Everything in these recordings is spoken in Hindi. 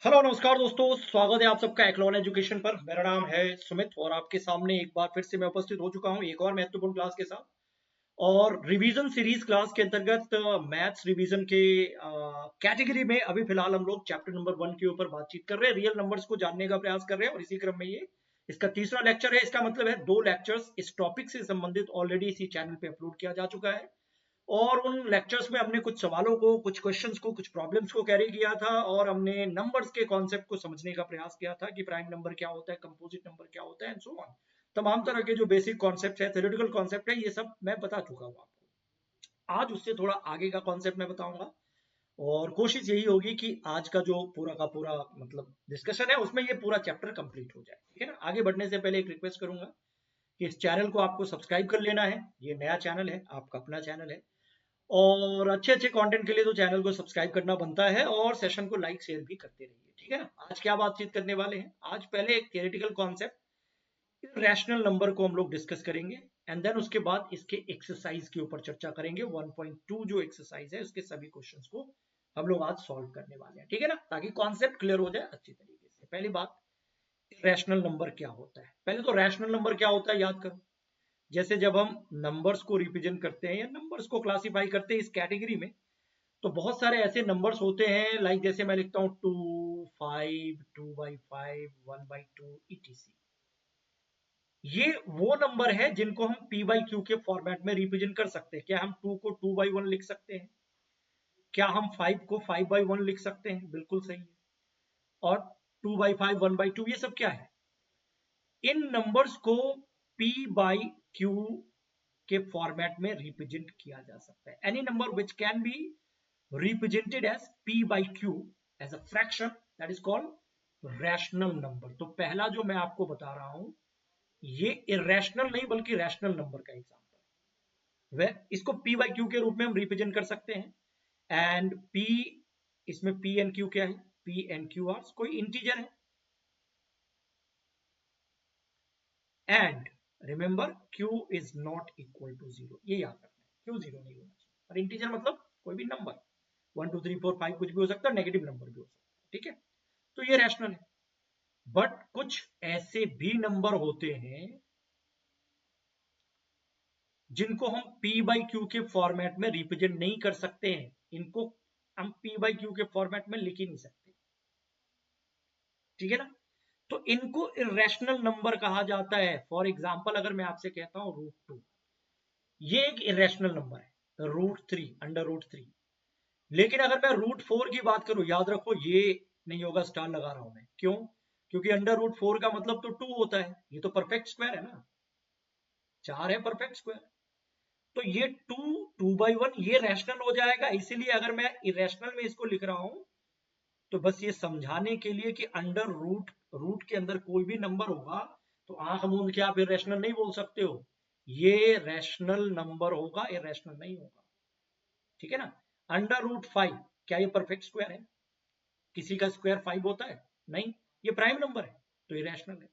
हेलो नमस्कार दोस्तों, स्वागत है आप सबका एक्लॉन एजुकेशन पर। मेरा नाम है सुमित और आपके सामने एक बार फिर से मैं उपस्थित हो चुका हूं एक और महत्वपूर्ण क्लास के साथ। और रिवीजन सीरीज क्लास के अंतर्गत मैथ्स रिवीजन के कैटेगरी में अभी फिलहाल हम लोग चैप्टर नंबर 1 के ऊपर बातचीत कर रहे हैं, रियल नंबर्स को जानने का प्रयास कर रहे हैं। और इसी क्रम में ये इसका तीसरा लेक्चर है। इसका मतलब है 2 लेक्चर्स इस टॉपिक से संबंधित ऑलरेडी इसी चैनल पे अपलोड किया जा चुका है। और उन लेक्चर्स में हमने कुछ सवालों को, कुछ क्वेश्चंस को, कुछ प्रॉब्लम्स को कैरी किया था और हमने नंबर्स के कॉन्सेप्ट को समझने का प्रयास किया था कि प्राइम नंबर क्या होता है, कंपोजिट नंबर क्या होता है एंड सो ऑन। तमाम तरह के जो बेसिक कॉन्सेप्ट है, थ्योरेटिकल कॉन्सेप्ट है, ये सब मैं बता चुका हूँ आपको। आज उससे थोड़ा आगे का कॉन्सेप्ट मैं बताऊंगा और कोशिश यही होगी कि आज का जो पूरा का पूरा मतलब डिस्कशन है उसमें ये पूरा चैप्टर कंप्लीट हो जाए। ठीक है ना। आगे बढ़ने से पहले एक रिक्वेस्ट करूंगा कि इस चैनल को आपको सब्सक्राइब कर लेना है। ये नया चैनल है, आपका अपना चैनल है और अच्छे अच्छे कंटेंट के लिए तो चैनल को सब्सक्राइब करना बनता है और सेशन को लाइक शेयर भी करते रहिए। ठीक है ना। आज क्या बातचीत करने वाले हैं, आज पहले एक थियोरेटिकल कॉन्सेप्ट रैशनल नंबर को हम लोग डिस्कस करेंगे एंड देन उसके बाद इसके एक्सरसाइज के ऊपर चर्चा करेंगे। 1.2 जो एक्सरसाइज है उसके सभी क्वेश्चंस को हम लोग आज सॉल्व करने वाले हैं। ठीक है ना, ताकि कॉन्सेप्ट क्लियर हो जाए अच्छी तरीके से। पहली बात, रैशनल नंबर क्या होता है। पहले तो रैशनल नंबर क्या होता है याद करो। जैसे जब हम नंबर्स को रिप्रेजेंट करते हैं या नंबर्स को क्लासिफाई करते हैं इस कैटेगरी में, तो बहुत सारे ऐसे नंबर्स होते हैं, लाइक जैसे मैं लिखता हूँ 2, 5, 2/5, 1/2 etc। ये वो नंबर है जिनको हम p/q के फॉर्मेट में रिप्रेजेंट कर सकते हैं। क्या हम 2 को 2/1 लिख सकते हैं? क्या हम 5 को 5/1 लिख सकते हैं? बिल्कुल सही है। और 2/5, 1/2 ये सब क्या है? इन नंबर्स को p/q के फॉर्मेट में रिप्रेजेंट किया जा सकता है। Any number which can be represented as p by q as a fraction, that is called rational number। तो पहला जो मैं आपको बता रहा हूं ये irrational नहीं बल्कि rational number का एग्जांपल है। वह इसको p by q के रूप में हम रिप्रेजेंट कर सकते हैं। एंड p, इसमें p एंड q क्या है? p एंड q आर कोई इंटीजर है। And remember q is not equal to 0, ये याद रखना है। q 0 नहीं होना चाहिए। और इंटीजर मतलब कोई भी नंबर, 1 2 3 4 5 कुछ भी हो सकता है, नेगेटिव नंबर भी हो सकता है। ठीक है, तो ये रैशनल है। बट कुछ ऐसे भी नंबर होते हैं जिनको हम p बाई क्यू के फॉर्मेट में रिप्रेजेंट नहीं कर सकते हैं। इनको हम p बाई क्यू के फॉर्मेट में लिख ही नहीं सकते। ठीक है ना। तो इनको इरेशनल नंबर कहा जाता है। फॉर एग्जाम्पल अगर मैं आपसे कहता हूं √2, ये एक इरेशनल नंबर है। √3, √3। लेकिन अगर मैं √4 की बात करूं, याद रखो ये नहीं होगा, स्टार लगा रहा हूं मैं। क्यों? क्योंकि √4 का मतलब तो 2 होता है। ये तो परफेक्ट स्क्वायर है ना, 4 है परफेक्ट स्क्वायर। तो ये 2/1 ये रैशनल हो जाएगा। इसीलिए अगर मैं इरेशनल में इसको लिख रहा हूं तो बस ये समझाने के लिए कि अंडर रूट, रूट के अंदर कोई भी नंबर होगा तो आंख मूंद के आप इरेशनल नहीं बोल सकते हो। ये रैशनल नंबर होगा, इरेशनल नहीं होगा। ठीक है ना। √5 क्या ये परफेक्ट स्क्वायर है? किसी का स्क्वायर 5 होता है? नहीं। ये प्राइम नंबर है तो इरेशनल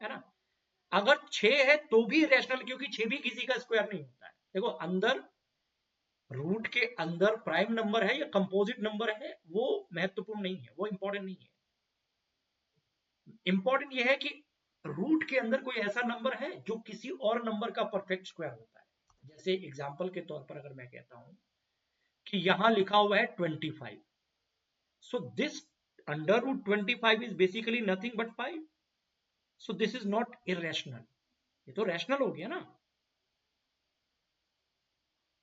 है ना। अगर 6 है तो भी इरेशनल, क्योंकि 6 भी किसी का स्क्वायर नहीं होता है। देखो, अंदर रूट के अंदर प्राइम नंबर है या कंपोजिट नंबर है वो महत्वपूर्ण नहीं है, वो इंपॉर्टेंट नहीं है। इंपॉर्टेंट ये है कि रूट के अंदर कोई ऐसा नंबर है जो किसी और नंबर का परफेक्ट स्क्वायर होता है। जैसे एग्जांपल के तौर पर अगर मैं कहता हूं कि यहां लिखा हुआ है 25, so this √25 is basically nothing but 5। So this is not irrational, ये तो रैशनल हो गया ना।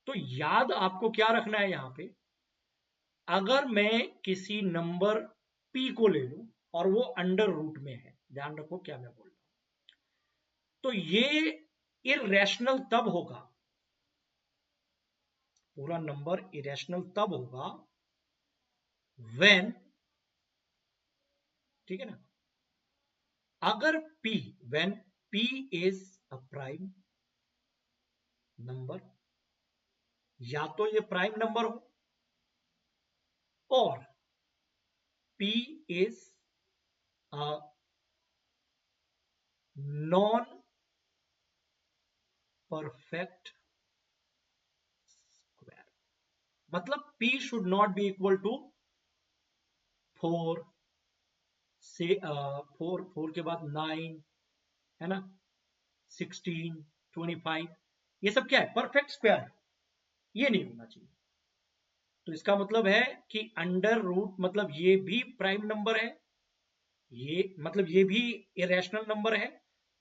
तो याद आपको क्या रखना है यहां पे, अगर मैं किसी नंबर p को ले लूं और वो अंडर रूट में है, ध्यान रखो क्या मैं बोल रहा हूं, तो ये इरेशनल तब होगा, पूरा नंबर इरेशनल तब होगा व्हेन, ठीक है ना, अगर p, when p is a prime number, या तो ये प्राइम नंबर हो और p is a non perfect square. मतलब p should not be equal to 4, से 4 के बाद 9 है ना, 16, 25, ये सब क्या है, परफेक्ट स्क्वायर है, ये नहीं होना चाहिए। तो इसका मतलब है कि अंडर रूट मतलब ये भी प्राइम नंबर है, ये मतलब ये भी इरेशनल नंबर है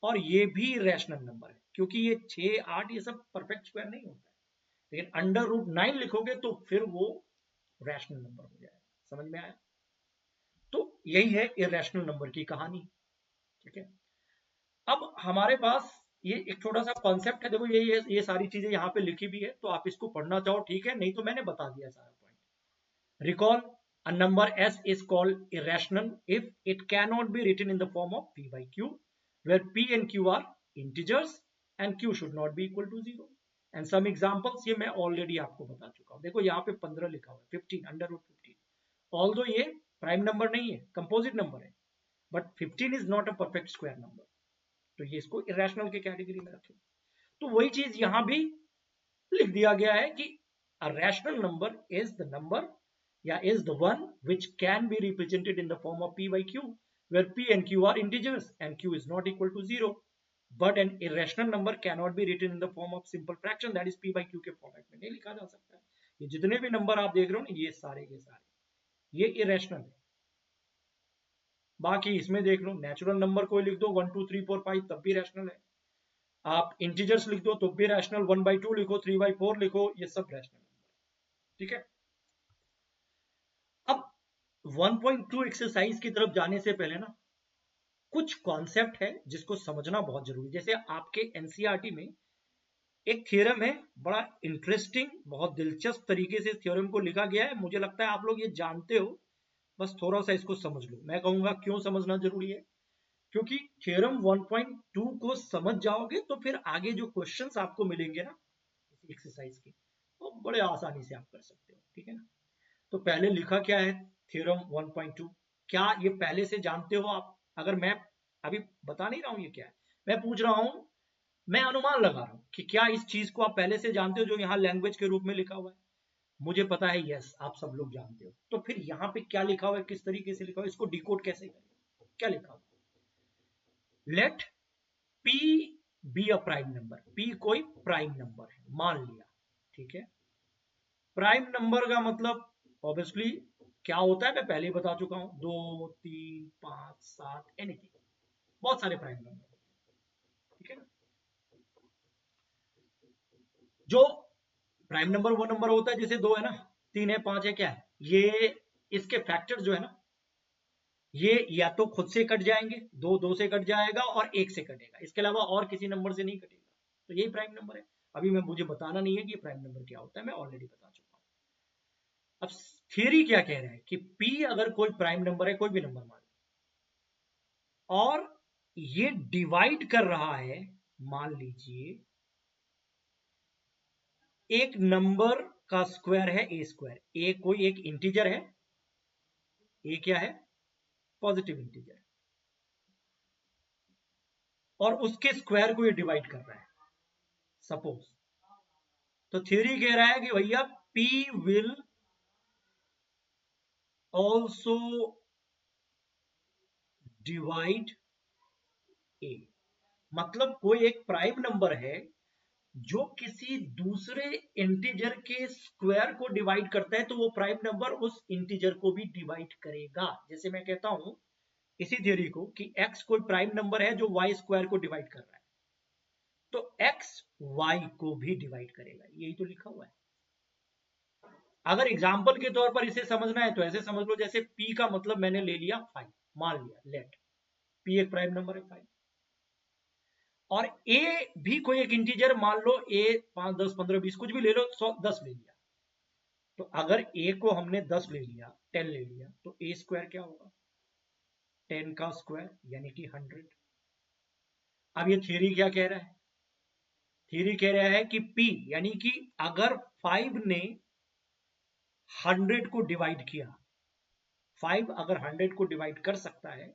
और ये भी रैशनल नंबर है, क्योंकि ये 6, 8 ये सब परफेक्ट स्क्वायर नहीं होता है। लेकिन अंडर रूट 9 लिखोगे तो फिर वो रैशनल नंबर हो जाएगा। समझ में आया? तो यही है इरेशनल नंबर की कहानी। ठीक है, अब हमारे पास ये एक छोटा सा कॉन्सेप्ट है, देखो ये सारी चीजें यहाँ पे लिखी भी है, तो आप इसको पढ़ना चाहो ठीक है, नहीं तो मैंने बता दिया सारा point. Recall, a number s is called irrational if it cannot be written in the form of p by q, where p and q are integers and q should not be equal to 0. And some examples ये मैं ऑलरेडी आपको बता चुका हूँ। देखो यहाँ पे 15 लिखा हुआ है, 15 अंडर रूट 15, ऑल्दो ये प्राइम नंबर नहीं है, कंपोजिट नंबर है, but 15 is not a perfect square number, तो ये इसको इरेशनल के कैटेगरी में रखें। तो वही चीज यहां भी लिख दिया गया है कि a rational number is the number is the one which can be represented in the form of p by q, where p and q are integers and q is not equal to 0. But an irrational number cannot be written in the form of simple fraction, that is p by q के फॉर्मेट में नहीं लिखा जा सकता है। ये जितने भी नंबर आप देख रहे हो ना, ये सारे के सारे ये इरेशनल है। बाकी इसमें देख लो, नेचुरल नंबर कोई लिख दो 1 2 3 4 5 तब भी रैशनल है, आप इंटीजर्स लिख दो तो भी रैशनल, 1/2 लिखो, 3/4 लिखो, ये सब रैशनल नंबर। ठीक है, अब 1.2 एक्सरसाइज की तरफ जाने से पहले ना कुछ कॉन्सेप्ट है जिसको समझना बहुत जरूरी। जैसे आपके एनसीईआरटी में एक थ्योरम है, बड़ा इंटरेस्टिंग, बहुत दिलचस्प तरीके से इस थ्योरम को लिखा गया है, मुझे लगता है आप लोग ये जानते हो, बस थोड़ा सा इसको समझ लो। मैं कहूंगा क्यों समझना जरूरी है, क्योंकि थ्योरम 1.2 को समझ जाओगे तो फिर आगे जो क्वेश्चंस आपको मिलेंगे ना इस एक्सरसाइज के, वो बड़े आसानी से आप कर सकते हो। ठीक है ना, तो पहले लिखा क्या है थ्योरम 1.2, क्या ये पहले से जानते हो आप? अगर मैं अभी बता नहीं रहा हूं ये क्या है, मैं पूछ रहा हूं, मैं अनुमान लगा रहा हूं कि क्या इस चीज को आप पहले से जानते हो जो यहाँ लैंग्वेज के रूप में लिखा हुआ है। मुझे पता है यस आप सब लोग जानते हो, तो फिर यहाँ पे क्या लिखा हुआ है, किस तरीके से लिखा हुआ है, इसको डिकोड कैसे करें? क्या लिखा हुआ है, let P be a prime number, P कोई प्राइम नंबर है मान लिया। ठीक है, प्राइम नंबर का मतलब ऑब्वियसली क्या होता है मैं पहले ही बता चुका हूं, 2 3 5 7 एनीथिंग, बहुत सारे प्राइम नंबर। ठीक है ना, जो प्राइम नंबर वो नंबर होता है जैसे 2 है ना, 3 है, 5 है, क्या है ये, इसके फैक्टर जो है ना ये या तो खुद से कट जाएंगे, 2 से कट जाएगा और 1 से कटेगा, इसके अलावा और किसी नंबर से नहीं कटेगा, तो यही प्राइम नंबर है। अभी मैं मुझे बताना नहीं है कि प्राइम नंबर क्या होता है, मैं ऑलरेडी बता चुका हूं। अब थियरी क्या कह रहा है कि P अगर कोई प्राइम नंबर है, कोई भी नंबर मान लो, और ये डिवाइड कर रहा है, मान लीजिए एक नंबर का स्क्वायर है ए स्क्वायर, ए कोई एक इंटीजर है, ए क्या है पॉजिटिव इंटीजर, और उसके स्क्वायर को ये डिवाइड कर रहा है सपोज, तो थ्योरी कह रहा है कि भैया P विल ऑल्सो डिवाइड ए, मतलब कोई एक प्राइम नंबर है जो किसी दूसरे इंटीजर के स्क्वायर को डिवाइड करता है, तो वो प्राइम नंबर उस इंटीजर को भी डिवाइड करेगा। जैसे मैं कहता हूं इसी थ्योरी को कि x कोई प्राइम नंबर है जो y स्क्वायर को डिवाइड कर रहा है, तो x y को भी डिवाइड करेगा, यही तो लिखा हुआ है। अगर एग्जाम्पल के तौर पर इसे समझना है तो ऐसे समझ लो, जैसे p का मतलब मैंने ले लिया 5, मान लिया लेट p एक प्राइम नंबर है 5, और a भी कोई एक इंटीजर मान लो, a 5 10 15 20 कुछ भी ले लो, 100 10 ले लिया, तो अगर a को हमने 10 ले लिया, 10 ले लिया, तो a स्क्वायर क्या होगा 10 का स्क्वायर यानी कि 100। अब ये थ्योरी क्या कह रहा है, थ्योरी कह रहा है कि p यानी कि अगर 5 ने 100 को डिवाइड किया, 5 अगर 100 को डिवाइड कर सकता है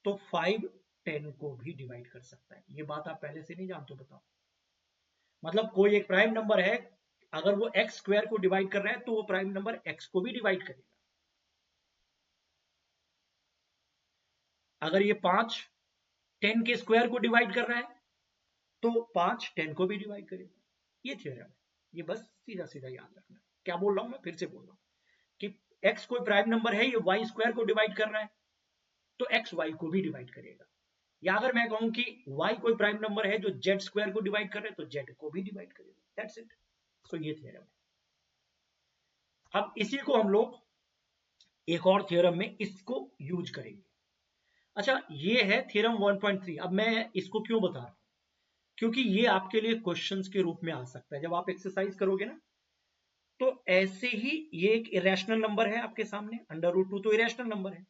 तो 5 10 को भी डिवाइड कर सकता है। ये बात आप पहले से नहीं जानते, बताओ, मतलब कोई एक प्राइम नंबर है, अगर वो एक्स स्क्वायर को डिवाइड कर रहा है तो वो प्राइम नंबर एक्स को भी डिवाइड करेगा। अगर ये 5 10 के स्क्वायर को डिवाइड कर रहा है तो 5 10 को भी डिवाइड करेगा। ये थ्योरम है, ये बस सीधा सीधा याद रखना। क्या बोल रहा हूं मैं, फिर से बोल रहा हूं कि x कोई प्राइम नंबर है, ये y स्क्वायर को डिवाइड कर रहा है तो x y को भी डिवाइड करेगा। या अगर मैं कहूं कि y कोई प्राइम नंबर है जो z स्क्वायर को डिवाइड कर रहा है तो z को भी डिवाइड करेगा। That's it. सो ये थ्योरम है। अब इसी को हम लोग एक और थ्योरम में इसको यूज करेंगे। अच्छा, ये है थ्योरम 1.3। अब मैं इसको क्यों बता रहा हूं, क्योंकि ये आपके लिए क्वेश्चंस के रूप में आ सकता है। जब आप एक्सरसाइज करोगे ना तो ऐसे ही, ये एक इरेशनल नंबर है आपके सामने, √2 तो इरेशनल नंबर है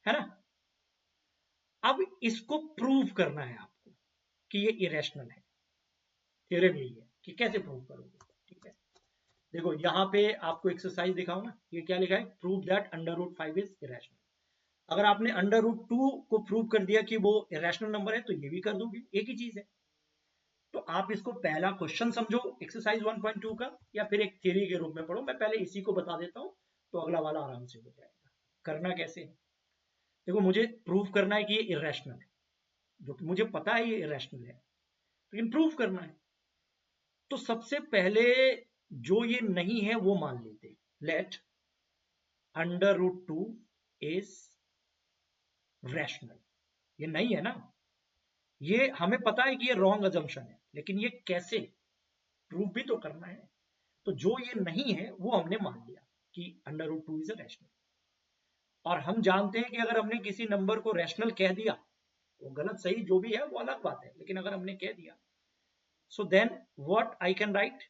ना। अब इसको प्रूव करना है आपको कि ये इरेशनल है। थ्योरम यही है कि कैसे प्रूव करोगे। ठीक है, देखो यहां पे आपको एक्सरसाइज दिखाओ ना, ये क्या लिखा है, प्रूव दैट √5 इज इरेशनल। अगर आपने √2 को प्रूव कर दिया कि वो इरेशनल नंबर है तो ये भी कर दोगे, एक ही चीज है। तो आप इसको पहला क्वेश्चन समझो एक्सरसाइज 1.2 का, या फिर एक थ्योरी के रूप में पढ़ो। मैं पहले इसी को बता देता हूं तो अगला वाला आराम से हो जाएगा। करना कैसे है, देखो मुझे प्रूव करना है कि ये इरेशनल है, जो कि मुझे पता है ये इरेशनल है, लेकिन प्रूव करना है। तो सबसे पहले जो ये नहीं है वो मान लेते, लेट √2 इज रैशनल। ये नहीं है ना, ये हमें पता है कि ये रॉन्ग अजम्पशन है, लेकिन ये कैसे, प्रूफ भी तो करना है। तो जो ये नहीं है वो हमने मान लिया कि √2 इज अ रैशनल। और हम जानते हैं कि अगर हमने किसी नंबर को रैशनल कह दिया, वो गलत सही जो भी है वो अलग बात है, लेकिन अगर हमने कह दिया, so then what I can write,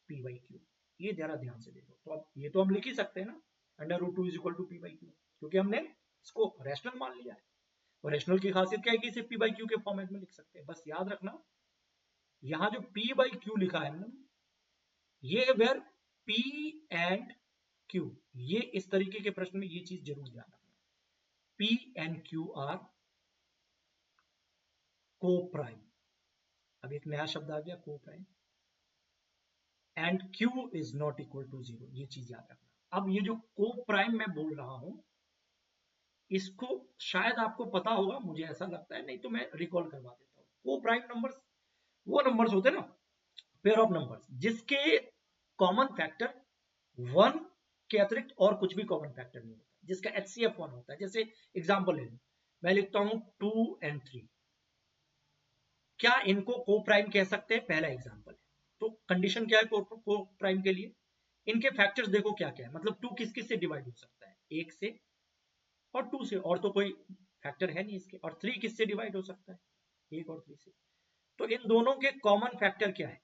p/q। ये जरा ध्यान से देखो। तो अब ये तो हम लिख ही सकते हैं ना, √2 इज इक्वल टू p/q, क्योंकि हमने इसको रैशनल मान लिया है। और रैशनल की खासियत क्या है कि इसे p/q के फॉर्मेट में लिख सकते हैं। बस याद रखना, यहां जो p/q लिखा है ना, ये वेयर p एंड q, ये इस तरीके के प्रश्न में ये चीज जरूर ध्यान रखना, p and q are coprime. अब एक नया शब्द आ गया, coprime, and q is not equal to 0, ये चीज याद रखना। अब ये जो को प्राइम मैं बोल रहा हूं, इसको शायद आपको पता होगा, मुझे ऐसा लगता है, नहीं तो मैं रिकॉल करवा देता हूं। को प्राइम नंबर्स वो नंबर्स होते हैं ना, पेयर ऑफ नंबर्स जिसके कॉमन फैक्टर 1 के अतिरिक्त और कुछ भी कॉमन फैक्टर नहीं होता, जिसका HCF 1 होता है। जैसे एग्जांपल ले लो, मैं लिखता हूं 2 और 3, क्या इनको को प्राइम कह सकते हैं, पहला एग्जांपल है। तो कंडीशन क्या है को प्राइम के लिए, इनके फैक्टर्स देखो क्या क्या है, मतलब 2 किस किस से डिवाइड हो सकता है, 1 से और 2 से, और तो कोई फैक्टर है नहीं इसके। और 3 किससे डिवाइड हो सकता है, 1 और 3 से। तो इन दोनों के कॉमन फैक्टर क्या है,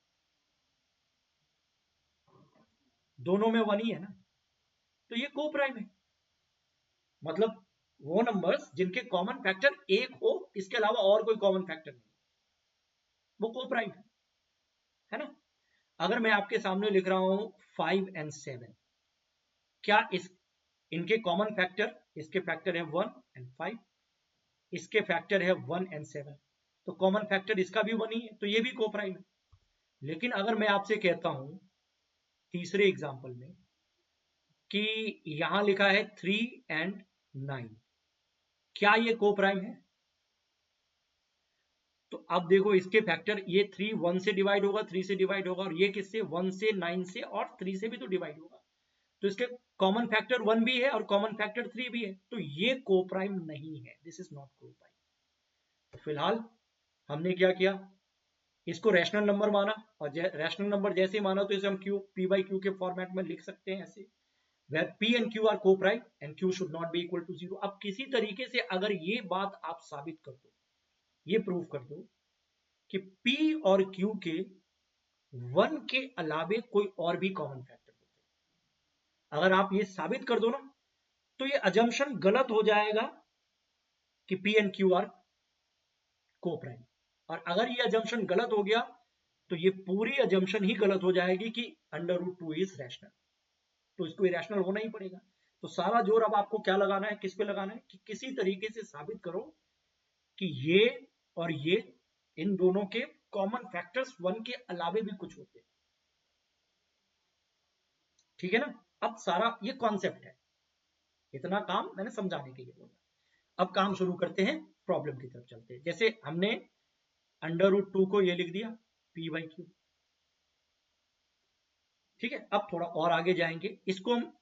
दोनों में 1 ही है ना, तो ये को प्राइम है। मतलब वो नंबर्स जिनके कॉमन फैक्टर 1 हो, इसके अलावा और कोई कॉमन फैक्टर नहीं, वो को प्राइम है ना। अगर मैं आपके सामने लिख रहा हूं 5 और 7, क्या इनके कॉमन फैक्टर, इसके फैक्टर है 1 और 5, इसके फैक्टर है 1 और 7, तो कॉमन फैक्टर इसका भी 1 ही है, तो ये भी को प्राइम है। लेकिन अगर मैं आपसे कहता हूं तीसरे एग्जाम्पल में कि यहां लिखा है 3 और 9, क्या ये को प्राइम है, तो अब देखो इसके फैक्टर, ये 3 1 से डिवाइड होगा, 3 से डिवाइड होगा, और ये किससे, 1 से, 9 से और 3 से भी तो डिवाइड होगा। तो इसके कॉमन फैक्टर 1 भी है और कॉमन फैक्टर 3 भी है, तो ये को प्राइम नहीं है, दिस इज नॉट को प्राइम। तो फिलहाल हमने क्या किया, इसको रैशनल नंबर माना, और रैशनल नंबर जैसे माना तो इसे हम p/q के फॉर्मेट में लिख सकते हैं ऐसे, where p and q are co-prime and q should not be equal to 0। अब किसी तरीके से अगर ये बात आप साबित कर दो, ये प्रूव कर दो कि p और q के 1 के अलावे कोई और भी कॉमन फैक्टर होते हैं, अगर आप ये साबित कर दो ना, तो ये अजम्पशन गलत हो जाएगा कि p and q आर को प्राइम। और अगर ये अजम्पशन गलत हो गया तो ये पूरी अजम्पशन ही गलत हो जाएगी कि √2 इज रैशनल, तो इसको इरेशनल होना ही पड़ेगा। तो सारा जोर अब आपको क्या लगाना है, किस पे लगाना है, कि किसी तरीके से साबित करो कि ये और ये, इन दोनों के कॉमन फैक्टर्स 1 के अलावे भी कुछ होते हैं। ठीक है ना। अब सारा ये कॉन्सेप्ट है, इतना काम मैंने समझाने के लिए बोला। अब काम शुरू करते हैं, प्रॉब्लम की तरफ चलते हैं। जैसे हमने √2 को ये लिख दिया p/q, ठीक है। अब थोड़ा और आगे जाएंगे, इसको हम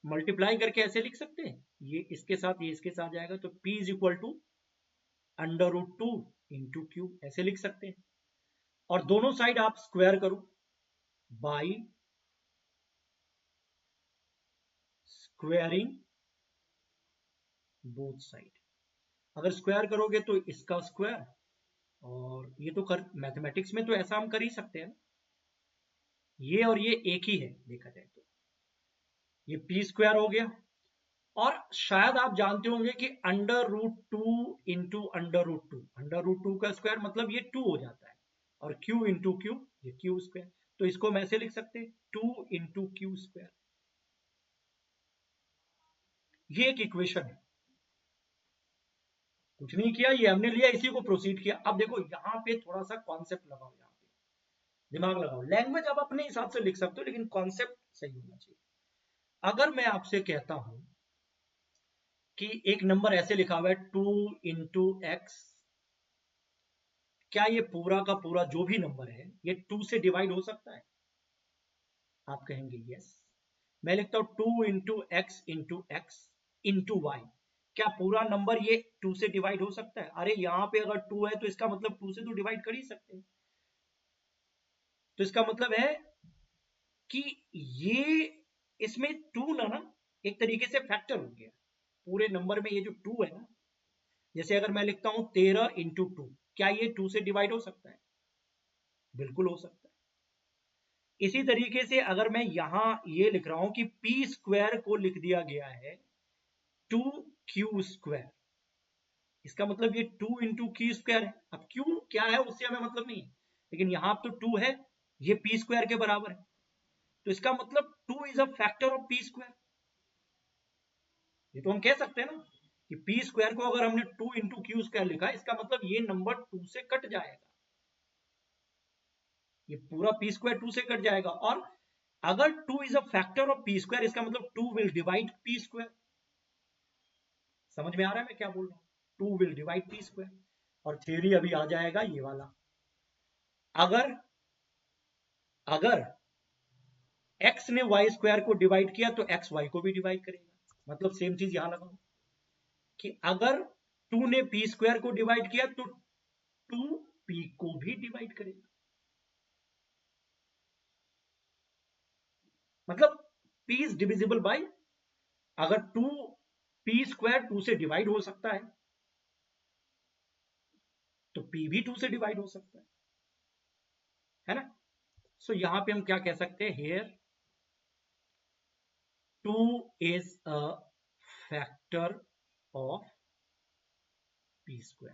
मल्टीप्लाई करके ऐसे लिख सकते हैं, ये इसके साथ ये इसके साथ जाएगा, तो p is equal to √2 into q, ऐसे लिख सकते हैं। और दोनों साइड आप स्क्वायर करो बाई स्क्वायरिंग बोथ साइड। अगर स्क्वायर करोगे तो इसका स्क्वायर, और ये तो कर मैथमेटिक्स में तो ऐसा हम कर ही सकते हैं, ये और ये एक ही है देखा जाए तो, ये p² हो गया। और शायद आप जानते होंगे कि √2 इंटू √2, √2 का स्क्वायर मतलब ये 2 हो जाता है, और q इंटू क्यू ये q², तो इसको हम ऐसे लिख सकते हैं 2 इंटू q²। ये एक इक्वेशन है, कुछ नहीं किया, ये हमने लिया, इसी को प्रोसीड किया। अब देखो यहां पे थोड़ा सा कॉन्सेप्ट लगाओ, यहाँ पे दिमाग लगाओ। लैंग्वेज आप अपने हिसाब से लिख सकते हो, लेकिन कॉन्सेप्ट सही होना चाहिए। अगर मैं आपसे कहता हूं कि एक नंबर ऐसे लिखा हुआ है 2 इंटू एक्स, क्या ये पूरा का पूरा जो भी नंबर है ये 2 से डिवाइड हो सकता है? आप कहेंगे यस। मैं लिखता हूं 2 इंटू एक्स इंटू वाई, क्या पूरा नंबर ये 2 से डिवाइड हो सकता है? अरे यहां पे अगर 2 है तो इसका मतलब 2 से तो डिवाइड कर ही सकते हैं। तो इसका मतलब है कि ये इसमें 2 ना एक तरीके से फैक्टर हो गया पूरे नंबर में, ये जो 2 है ना, जैसे अगर मैं लिखता हूं 13 इंटू 2, क्या ये 2 से डिवाइड हो सकता है? बिल्कुल हो सकता है। इसी तरीके से अगर मैं यहां ये लिख रहा हूं कि p² को लिख दिया गया है 2q², इसका मतलब ये 2 इंटू q² है। अब q क्या है उससे हमें मतलब नहीं है, लेकिन यहां तो 2 है, ये p² के बराबर है, तो इसका मतलब 2 is a factor of p²। ये तो हम कह सकते हैं ना कि p² को अगर हमने 2 इंटू q² लिखा, इसका मतलब ये नंबर 2 से कट जाएगा, ये पूरा p² 2 से कट जाएगा। और अगर 2 is a factor of p², इसका मतलब 2 विल डिवाइड p²। समझ में आ रहा है मैं क्या बोल रहा हूं? 2 विल डिवाइड p²। और थ्योरी अभी आ जाएगा ये वाला, अगर अगर x ने y² को डिवाइड किया तो x y को भी डिवाइड करेगा। मतलब सेम चीज यहां लगाओ कि अगर 2 ने p² को डिवाइड किया तो 2 p को भी डिवाइड करेगा। मतलब p इज डिविजिबल बाय, अगर 2 p² 2 से डिवाइड हो सकता तो p भी 2 से डिवाइड हो सकता है ना। सो यहां पे हम क्या कह सकते हैं, here 2 is a factor of p²,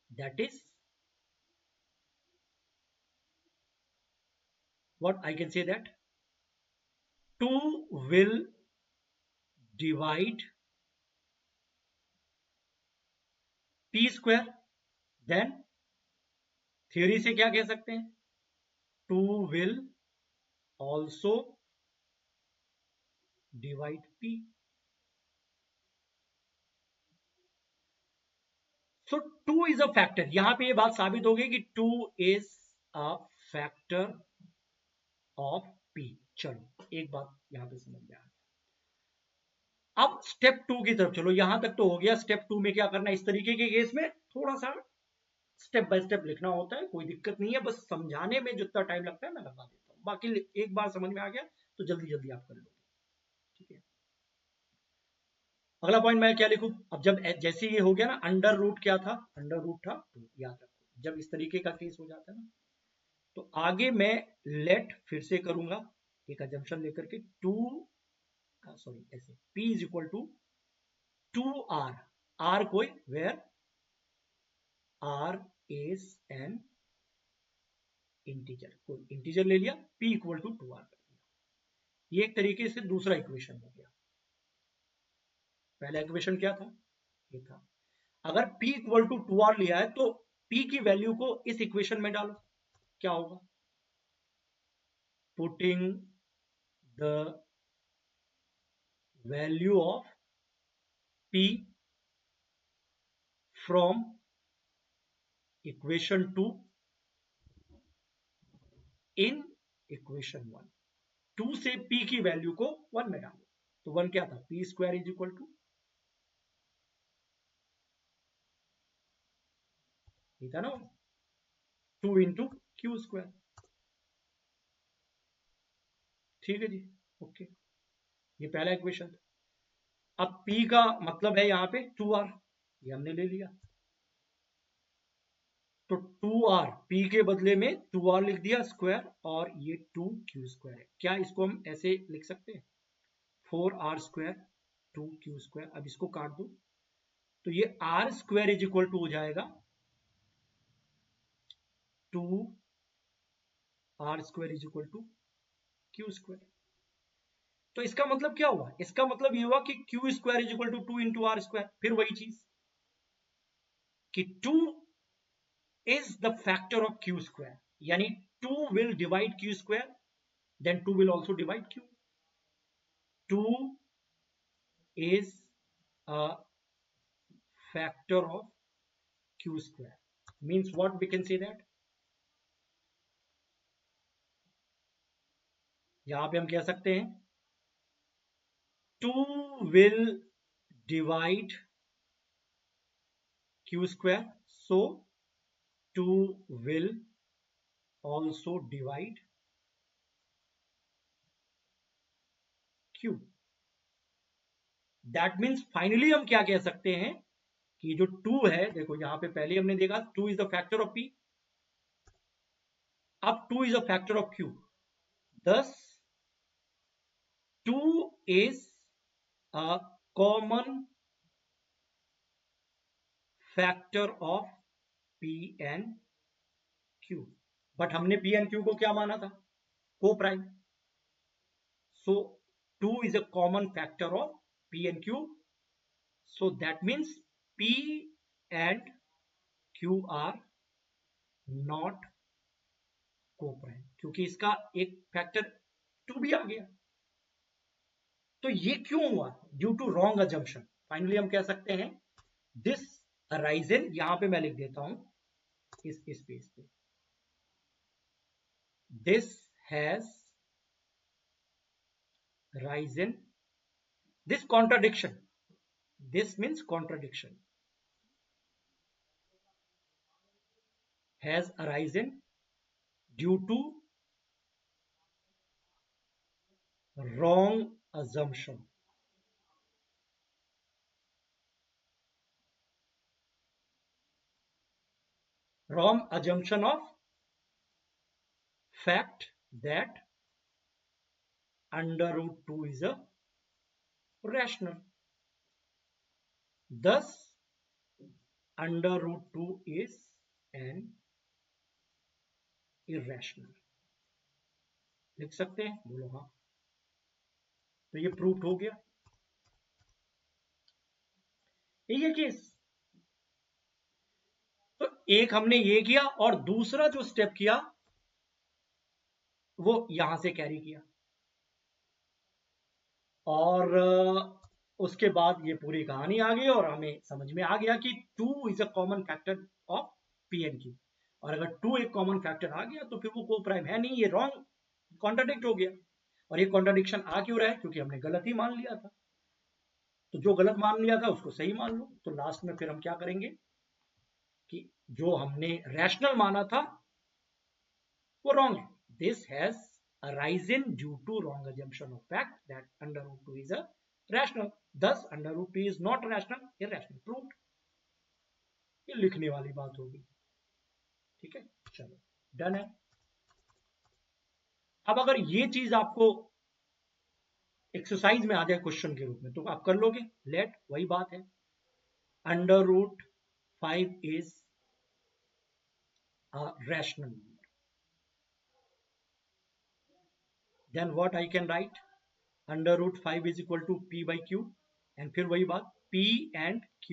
that is what I can say, that 2 will divide p²। then theory से क्या कह सकते हैं, 2 will also divide p। So 2 is a factor, यहां पे ये बात साबित हो गई कि 2 is a factor of p। चलो एक बात यहां पे समझ में आ गई। अब स्टेप 2 की तरफ चलो, यहां तक तो हो गया। स्टेप 2 में क्या करना है, इस तरीके के केस में थोड़ा सा स्टेप बाय स्टेप लिखना होता है, कोई दिक्कत नहीं है, बस समझाने में जितना टाइम लगता है मैं लगा देता हूं, बाकी एक बार समझ में आ गया तो जल्दी जल्दी आप कर लोगे, ठीक है। अगला पॉइंट मैं क्या लिखूं, अब जब जैसे ये हो गया ना, अंडर रूट क्या था, अंडर रूट था, तो याद रखो जब इस तरीके का केस हो जाता है ना, तो आगे मैं लेट फिर से करूंगा एक अजम्पशन लेकर के, टू सॉरी ऐसे p is equal to 2r, r कोई where r is an integer, कोई इंटीजर ले लिया, p इक्वल टू 2r कर दिया। ये एक तरीके से दूसरा इक्वेशन हो गया। पहला इक्वेशन क्या था, ये था। अगर p इक्वल टू 2r लिया है तो p की वैल्यू को इस इक्वेशन में डालो, क्या होगा, putting the value of p from equation 2 in equation 1। 2 से p की वैल्यू को 1 में डालो, तो 1 क्या था, p square is equal to, ये था ना 2 इंटू क्यू स्क्वायर। ठीक है जी, ओके, ये पहला इक्वेशन था। अब p का मतलब है यहां पे 2r, ये हमने ले लिया, तो 2r, p के बदले में 2r लिख दिया स्क्वायर, और ये 2q स्क्वायर है। क्या इसको हम ऐसे लिख सकते हैं, 4r स्क्वायर 2q स्क्वायर। अब इसको काट दो, तो ये r square is equal to हो जाएगा 2r square is equal to q square. तो इसका मतलब क्या हुआ, इसका मतलब ये हुआ कि q square is equal to 2 into R square. फिर वही चीज कि 2 is the factor of q square, yani 2 will divide q square, then 2 will also divide q. 2 is a factor of q square, means what we can say that, यहां पे हम कह सकते हैं 2 will divide q square, so 2 will also divide q. That means finally हम क्या कह सकते हैं कि जो 2 है, देखो यहां पे पहले हमने देखा 2 is the factor of p, अब 2 is a factor of q, thus 2 is a common factor of p and q, but हमने p and q को क्या माना था, को prime, so 2 is a common factor of p and q, so that means p and q are not को प्राइम, क्योंकि इसका एक फैक्टर 2 भी आ गया। तो ये क्यों हुआ, due to wrong assumption. Finally हम कह सकते हैं दिस अराइजन, यहां पे मैं लिख देता हूं इस स्पेस पे, this has risen, this contradiction, this means contradiction, has arisen due to wrong assumption, wrong assumption of fact that under root 2 is a rational, thus under root 2 is an irrational। लिख सकते हैं, बोलो हाँ। तो ये प्रूफ हो गया, यही है केस। तो एक हमने ये किया, और दूसरा जो स्टेप किया वो यहां से कैरी किया, और उसके बाद ये पूरी कहानी आ गई, और हमें समझ में आ गया कि 2 is a common factor of P and Q, और अगर 2 एक कॉमन फैक्टर आ गया तो फिर वो को प्राइम है नहीं, ये रॉन्ग कॉन्ट्राडिक्ट हो गया। और ये कॉन्ट्राडिक्शन आ क्यों रहा है, क्योंकि हमने गलत ही मान लिया था। तो जो गलत मान लिया था उसको सही मान लो, तो लास्ट में फिर हम क्या करेंगे कि जो हमने रैशनल माना था वो रॉन्ग है। This has arisen due to wrong assumption of fact that under root 2 is a rational, thus under root 2 is not rational, irrational, proved। ये लिखने वाली बात होगी, ठीक है, चलो डन है। अब अगर ये चीज आपको एक्सरसाइज में आ जाए क्वेश्चन के रूप में तो आप कर लोगे, लेट, वही बात है, under root 5 is a rational number, then what I can write, under root 5 is equal to p by q, and फिर वही बात, p and q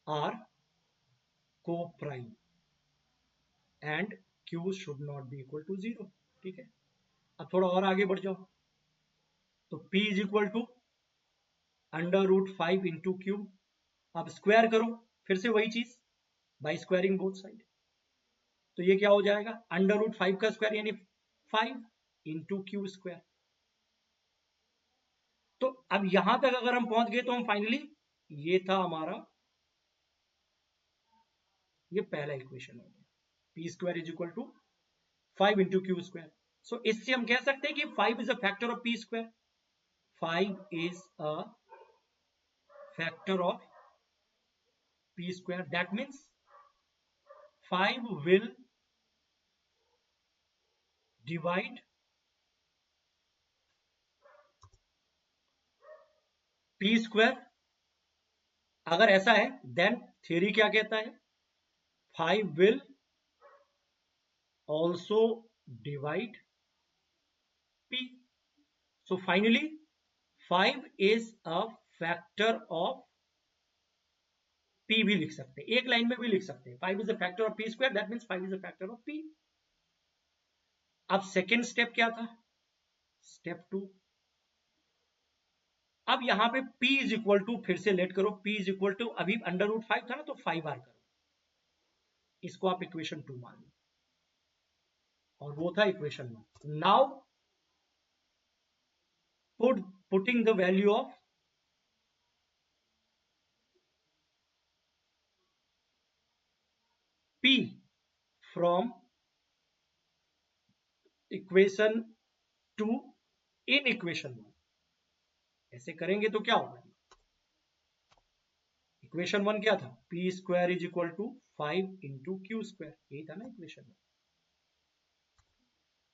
are co-prime and q should not be equal to 0। ठीक है, अब थोड़ा और आगे बढ़ जाओ, तो p is equal to under root 5 into Q, अब स्क्वायर करो, फिर से वही चीज, बाई स्क्वायरिंग बोथ साइड। तो ये क्या हो जाएगा, अंडर रूट 5 का स्क्वायर यानी 5 इंटू क्यू स्क्वायर। तो अब यहां तक अगर हम पहुंच गए तो हम फाइनली, ये था हमारा, ये पहला इक्वेशन हो गया, P square is equal to 5 into Q square. So इससे हम कह सकते हैं कि 5 is a factor of P square, 5 is a factor of p square. That means 5 will divide p square। अगर ऐसा है then theory क्या कहता है, 5 will also divide p। So finally 5 is a factor of p भी लिख सकते हैं, एक लाइन में भी लिख सकते हैं, 5 is a factor of p square, that means 5 is a factor of p। अब सेकेंड स्टेप क्या था, स्टेप 2। अब यहां पे p इज इक्वल टू, फिर से लेट करो, p इज इक्वल टू, अभी अंडर रूट 5 था ना तो 5 आर करो, इसको आप इक्वेशन 2 मान लो, और वो था equation 1। Now putting the value of p from equation 2 in equation 1, ऐसे करेंगे तो क्या होगा, इक्वेशन 1 क्या था, p square is equal to 5 into Q square, यही था ना इक्वेशन 1।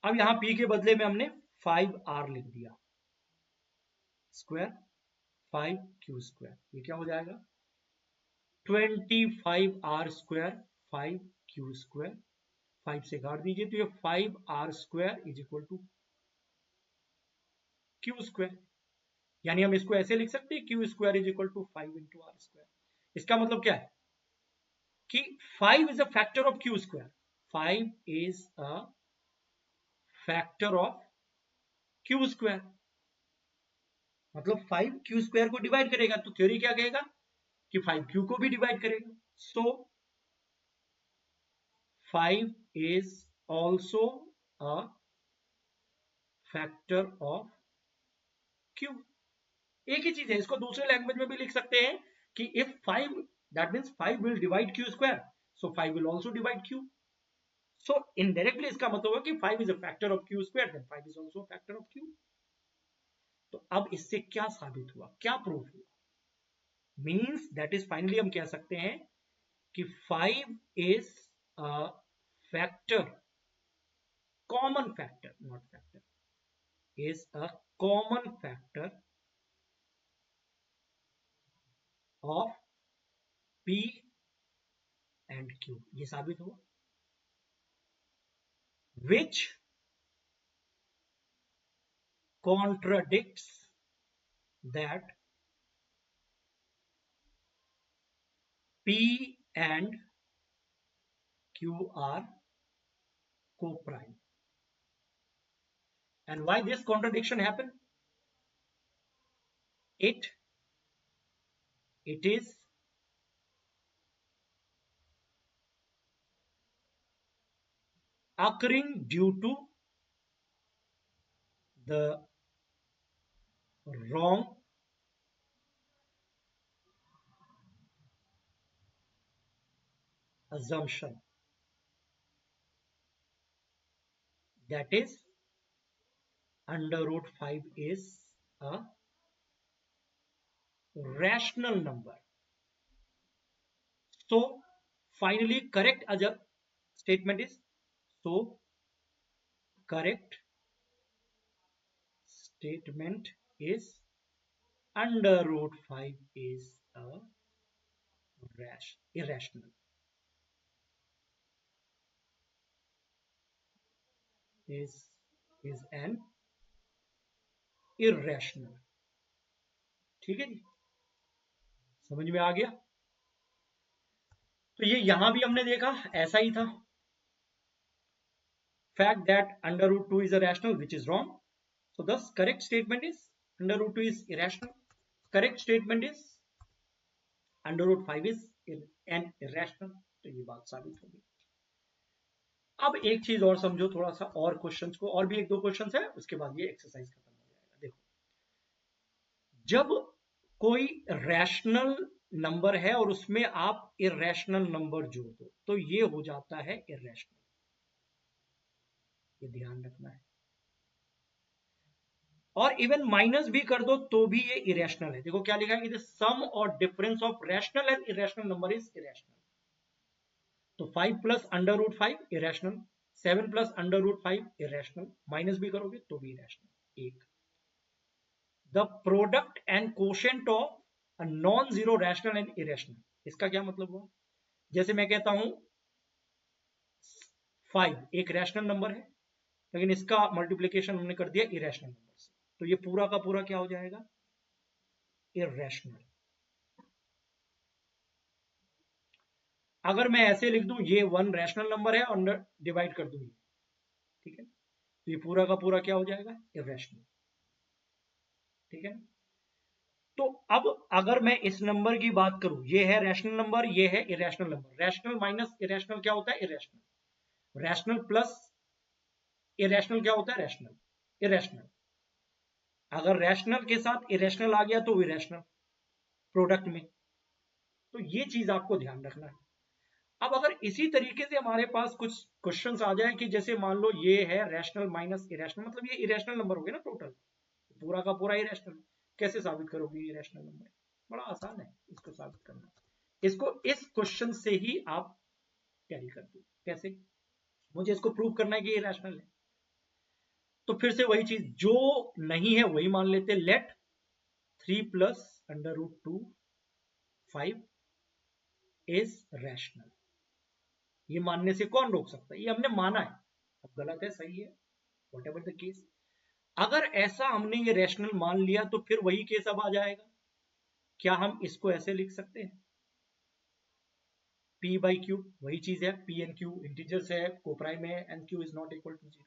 अब यहां p के बदले में हमने 5r लिख दिया, स्क्वायर 5 क्यू स्क्वायर, ये क्या हो जाएगा 25r स्क्वायर 5 क्यू स्क्वायर, 5 से काट दीजिए तो ये 5r square is equal to Q square. यानी हम इसको ऐसे लिख सकते हैं, Q square is equal to 5 into R square. इसका मतलब क्या है कि 5 is a factor of Q square, 5 is a factor of Q square, मतलब 5 क्यू स्क्वायर को डिवाइड करेगा, तो थ्योरी क्या कहेगा कि 5 क्यू को भी डिवाइड करेगा। सो 5 is also a factor of q। एक ही चीज है, इसको दूसरे लैंग्वेज में भी लिख सकते हैं कि if 5, that means 5 will divide q square, so 5 will also divide q। so indirectly इसका मतलब है कि 5 is a factor of q square, then 5 is also a factor of q। तो अब इससे क्या साबित हुआ, क्या प्रूफ हुआ, मीन्स दैट इज फाइनली हम कह सकते हैं कि 5 is a factor, common factor, not factor, is a common factor of p and q, ये साबित हुआ, which contradicts that p and q are co-prime। and why this contradiction happen, it is occurring due to the wrong assumption, that is under root 5 is a rational number। so finally correct statement is, so correct statement is under root 5 is a irrational, is an irrational। ठीक है जी, समझ में आ गया। तो ये यहां भी हमने देखा ऐसा ही था, fact that under root 2 is a rational, which is wrong। so thus correct statement is under root 2 is irrational, correct statement is under root 5 is an irrational, तो ये बात साबित होगी। अब एक चीज और समझो थोड़ा सा, और क्वेश्चंस को, और भी एक दो क्वेश्चंस है, उसके बाद ये एक्सरसाइज खत्म हो जाएगा। देखो, जब कोई रैशनल नंबर है और उसमें आप इरेशनल नंबर जोड़ दो तो ये हो जाता है इरेशनल, ये ध्यान रखना है। और इवन माइनस भी कर दो तो भी ये इरेशनल है। देखो क्या लिखा है कि द सम और difference of rational and irrational number is irrational. तो 5 plus under root 5 irrational, 7 plus under root 5 irrational, minus भी करोगे तो भी इरेशनल। एक, the product and quotient of non zero rational and irrational, इसका क्या मतलब हुआ? जैसे मैं कहता हूं 5 एक रैशनल नंबर है, लेकिन इसका मल्टीप्लीकेशन हमने कर दिया इरेशनल नंबर से, तो ये पूरा का पूरा क्या हो जाएगा? इरेशनल। अगर मैं ऐसे लिख दूं ये 1 रैशनल नंबर है और डिवाइड कर दूं ये, ठीक है, तो ये पूरा का पूरा क्या हो जाएगा? इरेशनल। ठीक है, तो अब अगर मैं इस नंबर की बात करूं, ये है रैशनल नंबर, ये है irrational number, rational minus irrational क्या होता है? इरेशनल। रैशनल प्लस इरेशनल क्या होता है? रैशनल। इरेशनल। अगर रैशनल के साथ इरेशनल आ गया तो इरेशनल प्रोडक्ट में, तो ये चीज आपको ध्यान रखना है। अब अगर इसी तरीके से हमारे पास कुछ क्वेश्चंस आ जाए कि जैसे मान लो ये है रैशनल माइनस इरेशनल, मतलब ये इरेशनल नंबर हो गया ना टोटल, पूरा का पूरा इरेशनल, कैसे साबित करोगे ये रैशनल नंबर? बड़ा आसान है इसको साबित करना। इसको इस क्वेश्चन से ही आप कैरी कर दो। कैसे? मुझे इसको प्रूव करना है कि ये रैशनल है, तो फिर से वही चीज, जो नहीं है वही मान लेते। Let 3 plus under root 2 5 is rational. ये मानने से कौन रोक सकता है? ये हमने माना है, अब गलत है सही है, वॉट एवर द केस। अगर ऐसा हमने ये रैशनल मान लिया तो फिर वही केस अब आ जाएगा, क्या हम इसको ऐसे लिख सकते हैं? p बाई क्यू, वही चीज है, p एंड q इंटीजर्स है, कोप्राइम है, and q is not equal to 0।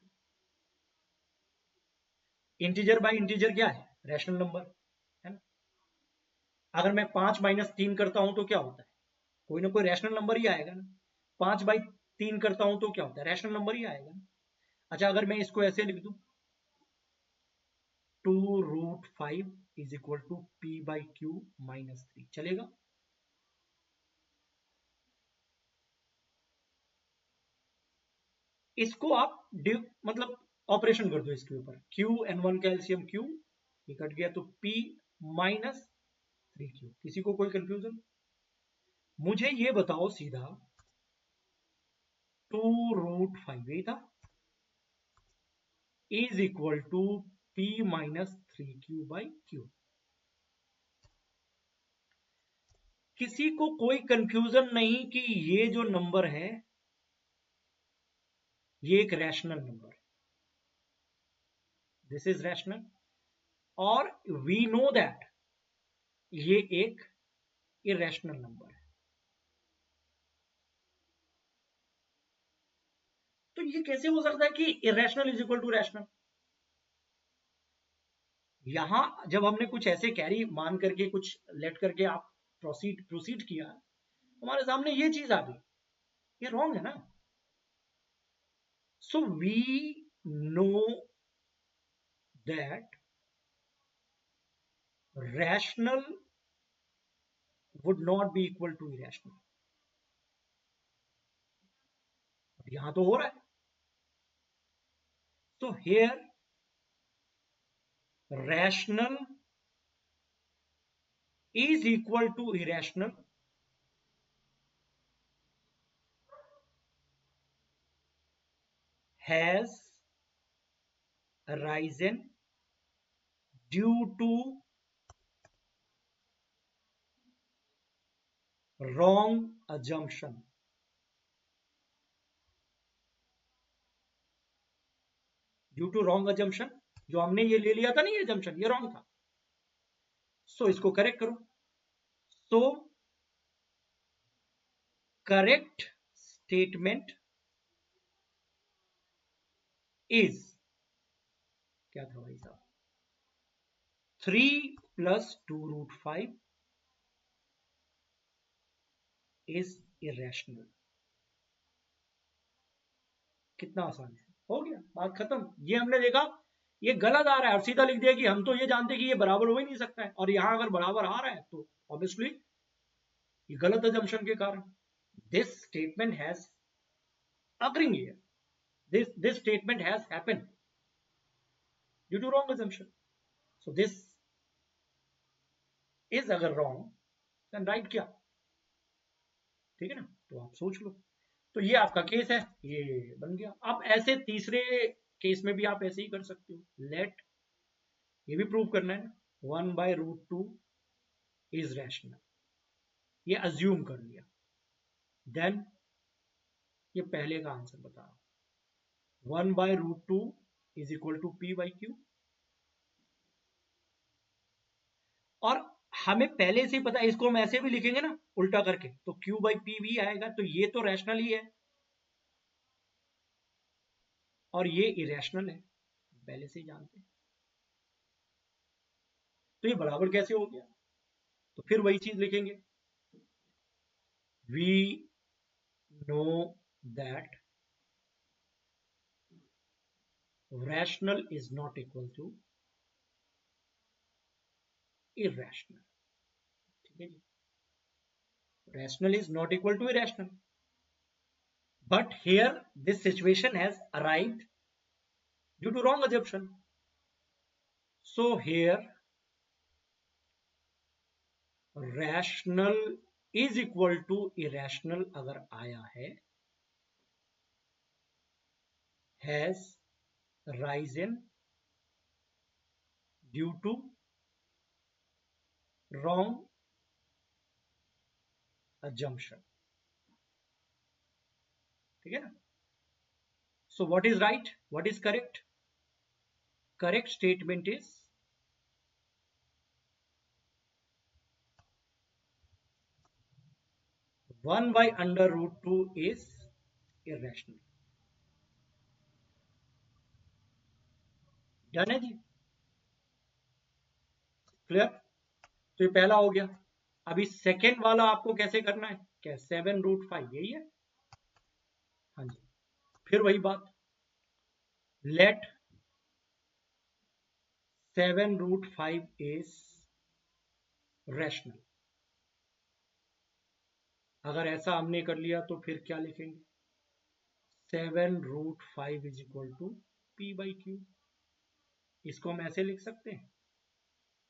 Integer by integer क्या है? रैशनल नंबर है ना। अगर मैं 5 माइनस 3 करता हूं तो क्या होता है? कोई ना कोई रैशनल नंबर ही आएगा ना। 5 बाई 3 करता हूं तो क्या होता है? रैशनल नंबर ही आएगा ना। अच्छा, अगर मैं इसको ऐसे लिख दूं 2 root 5 is equal to p by Q minus 3, चलेगा? इसको आप मतलब ऑपरेशन कर दो इसके ऊपर, q n1 का एलसीएम q, ये कट गया तो p माइनस 3q। किसी को कोई कंफ्यूजन? मुझे ये बताओ सीधा, 2 रूट 5 यही था, is equal to p minus 3q by Q. किसी को कोई कंफ्यूजन नहीं कि ये जो नंबर है ये एक रैशनल नंबर है, दिस इज रैशनल, और वी नो दैट ये एक इरेशनल नंबर है। तो ये कैसे हो सकता है कि irrational is equal to rational? यहां जब हमने कुछ ऐसे कैरी मान करके कुछ लेट करके आप प्रोसीड प्रोसीड किया, हमारे सामने ये चीज आ गई, ये रॉन्ग है ना। So we know that rational would not be equal to irrational. यहां तो हो रहा है, तो here rational is equal to irrational has arisen due to wrong assumption। Due to wrong assumption, जो हमने ये ले लिया था ना, ये assumption ये रॉन्ग था, सो इसको करेक्ट करो। सो करेक्ट स्टेटमेंट इज, क्या था भाई साहब, 3 प्लस 2 रूट 5 इज इरेशनल। कितना आसान है, हो गया, बात खत्म। ये हमने देखा ये गलत आ रहा है और सीधा लिख दिया कि हम तो ये जानते हैं कि ये बराबर हो ही नहीं सकता है, और यहां अगर बराबर आ रहा है तो ऑब्वियसली ये गलत अजम्पशन के कारण। This statement has agreeing here, this statement has happened due to wrong assumption. So this is अगर wrong then right क्या, ठीक है ना, तो आप सोच लो। तो ये आपका केस है, ये बन गया। आप ऐसे तीसरे केस में भी आप ऐसे ही कर सकते हो। लेट, ये भी प्रूव करना है ना, 1/√2 इज रैशनल, ये अज्यूम कर लिया। देन ये पहले का आंसर बता रहा हूं, 1/√2 इज इक्वल टू p/q। और हमें पहले से ही पता है, इसको हम ऐसे भी लिखेंगे ना उल्टा करके, तो q/p भी आएगा, तो ये तो रैशनल ही है और ये इरेशनल है, पहले से ही जानते हैं। तो ये बराबर कैसे हो गया, तो फिर वही चीज लिखेंगे, we know that rational is not equal to irrational। ठीक है जी, rational is not equal to irrational, but here this situation has arrived due to wrong assumption। So here rational is equal to irrational अगर आया है, has risen due to wrong assumption। ठीक है ना। So what is right, what is correct? Correct statement is 1/√2 is irrational। Done है जी, क्लियर। तो ये पहला हो गया। अभी सेकेंड वाला आपको कैसे करना है, क्या 7√5 यही है, हाँ जी। फिर वही बात, लेट 7√5 इज रैशनल। अगर ऐसा हमने कर लिया तो फिर क्या लिखेंगे, 7√5 इज इक्वल टू p/q। इसको हम ऐसे लिख सकते हैं,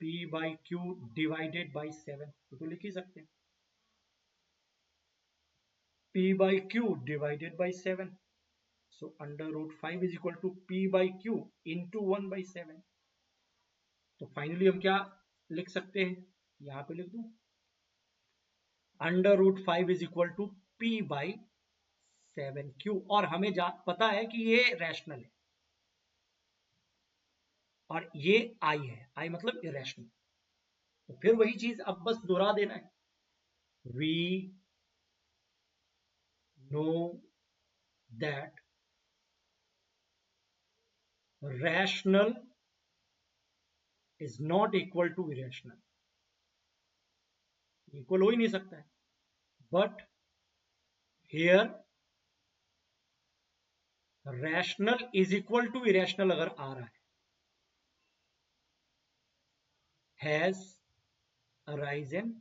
p/q डिवाइडेड बाई 7, तो लिख ही सकते हैं, p/q divided by 7। So √5 is equal to p/q into 1/7। तो फाइनली हम क्या लिख सकते हैं, यहां पे लिख दूं, √5 is equal to p/7q। और हमें पता है कि ये रैशनल है और ये i है, i मतलब इरेशनल। तो फिर वही चीज अब बस दोहरा देना है, we know that rational is not equal to irrational. Equal हो ही नहीं सकता है, but here rational is equal to irrational अगर आ रहा है, has arisen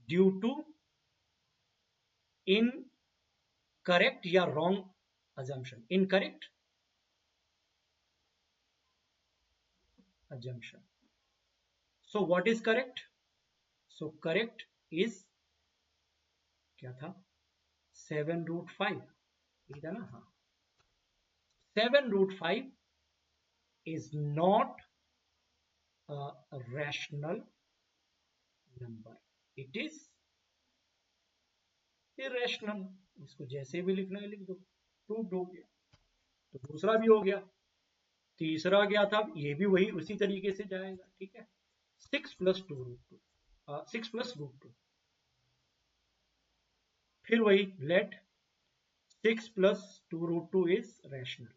due to incorrect या wrong assumption, incorrect assumption। so what is correct, so correct is क्या था, 7√5 ये था ना, हाँ, 7√5 is not a rational number, it is irrational। इसको जैसे भी लिखना है लिख दो, प्रूव्ड हो गया। तो दूसरा भी हो गया, तीसरा क्या था, ये भी वही उसी तरीके से जाएगा, ठीक है। 6 + 2√2, 6 + √2, फिर वही late 6 + 2√2 is rational,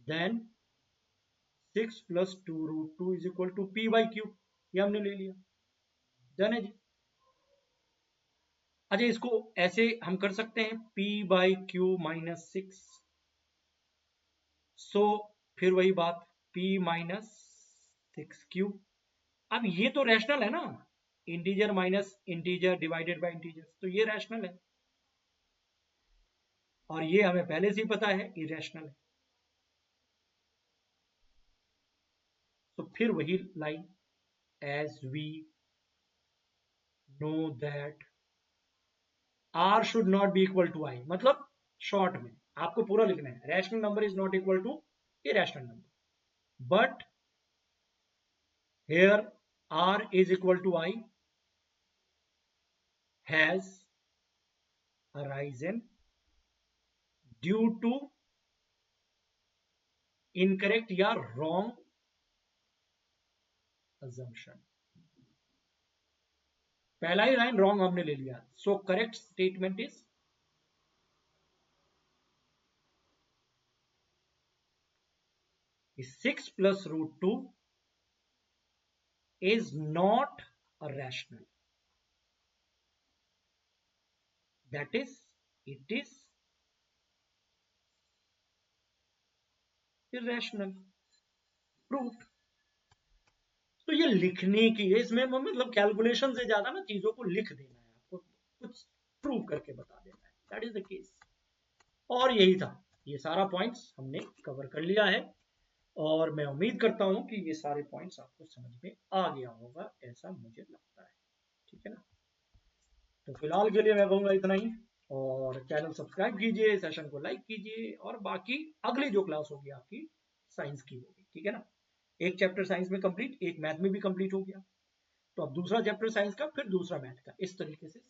then 6 + 2√2 is equal to p/q, ये हमने ले लिया। डन है जी। अच्छा, इसको ऐसे हम कर सकते हैं P/Q-6। सो फिर वही बात, P-6Q। अब ये तो रैशनल है ना, integer minus integer divided by integer, तो ये रैशनल है। और ये हमें पहले से ही पता है इरेशनल है। तो फिर वही line, as we know that R should not be equal to I, मतलब शॉर्ट में आपको पूरा लिखना है, rational number is not equal to irrational number, but here R is equal to I has arisen due to incorrect या wrong assumption। पहला ही लाइन रॉन्ग हमने ले लिया, so correct statement is 6 plus root 2 is not a rational, that is it is irrational, proved। तो ये लिखने की है, इसमें मतलब कैलकुलेशन से ज्यादा ना चीजों को लिख देना है, आपको कुछ प्रूव करके बता देना है, दैट इज द केस। और यही था, ये सारा पॉइंट्स हमने कवर कर लिया है, और मैं उम्मीद करता हूं कि ये सारे पॉइंट्स आपको समझ में आ गया होगा, ऐसा मुझे लगता है। ठीक है ना, तो फिलहाल के लिए मैं कहूंगा इतना ही, और चैनल सब्सक्राइब कीजिए, सेशन को लाइक कीजिए, और बाकी अगली जो क्लास होगी आपकी साइंस की होगी। ठीक है ना, एक चैप्टर साइंस में कंप्लीट, एक मैथ में भी कंप्लीट हो गया, तो अब दूसरा चैप्टर साइंस का, फिर दूसरा मैथ का, इस तरीके से